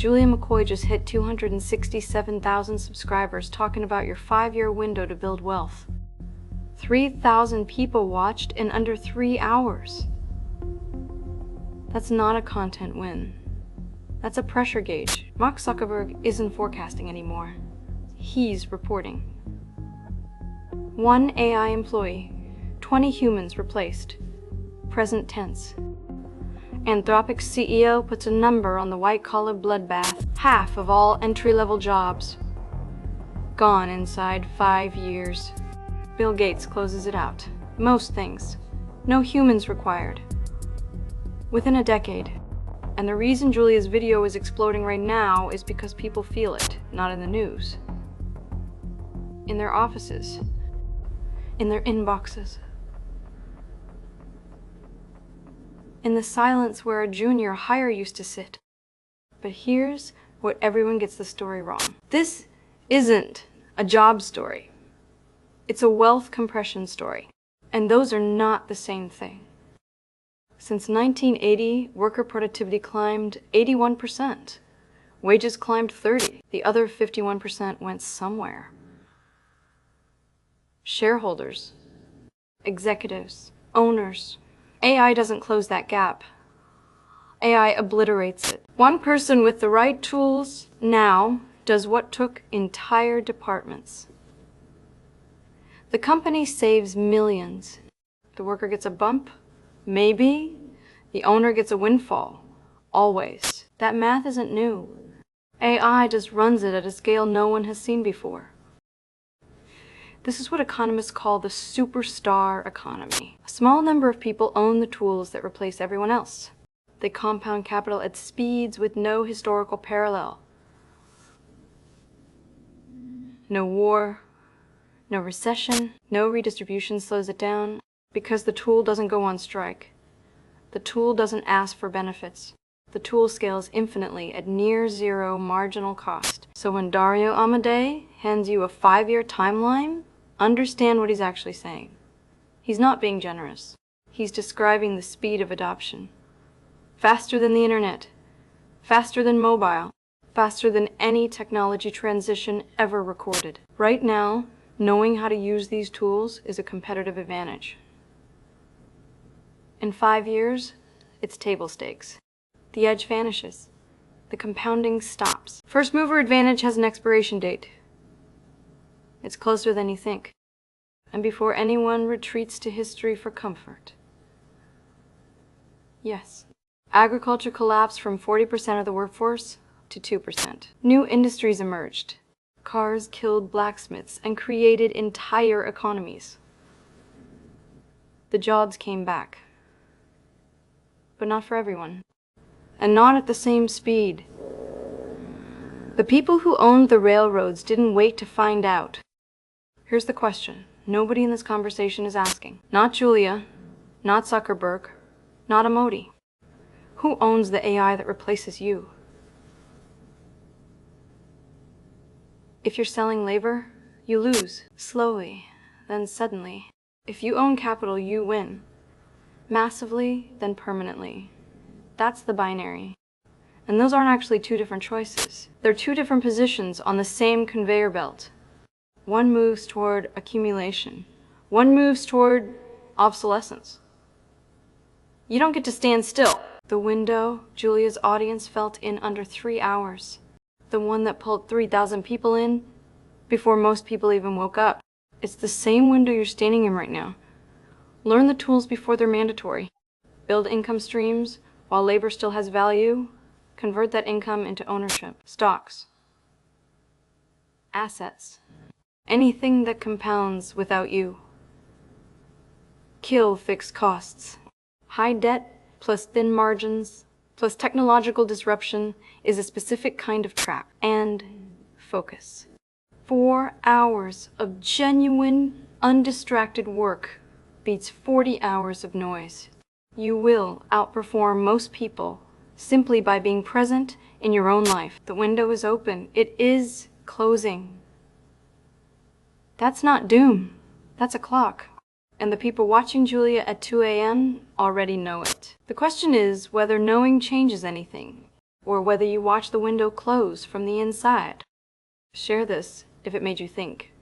Julia McCoy just hit 267,000 subscribers talking about your 5-year window to build wealth. 3,000 people watched in under 3 hours. That's not a content win. That's a pressure gauge. Mark Zuckerberg isn't forecasting anymore. He's reporting. 1 AI employee, 20 humans replaced. Present tense. Anthropic's CEO puts a number on the white-collar bloodbath. Half of all entry-level jobs gone inside 5 years. Bill Gates closes it out. Most things. No humans required. Within a decade. And the reason Julia's video is exploding right now is because people feel it, not in the news. In their offices. In their inboxes. In the silence where a junior hire used to sit. But here's where everyone gets the story wrong. This isn't a job story. It's a wealth compression story. And those are not the same thing. Since 1980, worker productivity climbed 81%. Wages climbed 30%. The other 51% went somewhere. Shareholders, executives, owners. AI doesn't close that gap. AI obliterates it. One person with the right tools now does what took entire departments. The company saves millions. The worker gets a bump, maybe. The owner gets a windfall, always. That math isn't new. AI just runs it at a scale no one has seen before. This is what economists call the superstar economy. A small number of people own the tools that replace everyone else. They compound capital at speeds with no historical parallel. No war, no recession, no redistribution slows it down because the tool doesn't go on strike. The tool doesn't ask for benefits. The tool scales infinitely at near zero marginal cost. So when Dario Amodei hands you a 5-year timeline, understand what he's actually saying. He's not being generous. He's describing the speed of adoption. Faster than the internet. Faster than mobile. Faster than any technology transition ever recorded. Right now, knowing how to use these tools is a competitive advantage. In 5 years, it's table stakes. The edge vanishes. The compounding stops. First mover advantage has an expiration date. It's closer than you think. And before anyone retreats to history for comfort. Yes. Agriculture collapsed from 40% of the workforce to 2%. New industries emerged. Cars killed blacksmiths and created entire economies. The jobs came back. But not for everyone. And not at the same speed. The people who owned the railroads didn't wait to find out. Here's the question nobody in this conversation is asking. Not Julia, not Zuckerberg, not Amodei. Who owns the AI that replaces you? If you're selling labor, you lose. Slowly, then suddenly. If you own capital, you win. Massively, then permanently. That's the binary. And those aren't actually two different choices. They're two different positions on the same conveyor belt. One moves toward accumulation. One moves toward obsolescence. You don't get to stand still. The window Julia's audience felt in under 3 hours. The one that pulled 3,000 people in before most people even woke up. It's the same window you're standing in right now. Learn the tools before they're mandatory. Build income streams while labor still has value. Convert that income into ownership, stocks, assets, anything that compounds without you. Kill fixed costs. High debt plus thin margins plus technological disruption is a specific kind of trap. And focus. 4 hours of genuine, undistracted work beats 40 hours of noise. You will outperform most people simply by being present in your own life. The window is open. It is closing. That's not doom. That's a clock. And the people watching Julia at 2 a.m. already know it. The question is whether knowing changes anything. or whether you watch the window close from the inside. Share this if it made you think.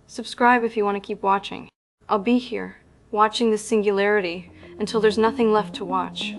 Subscribe if you want to keep watching. I'll be here, watching the singularity until there's nothing left to watch.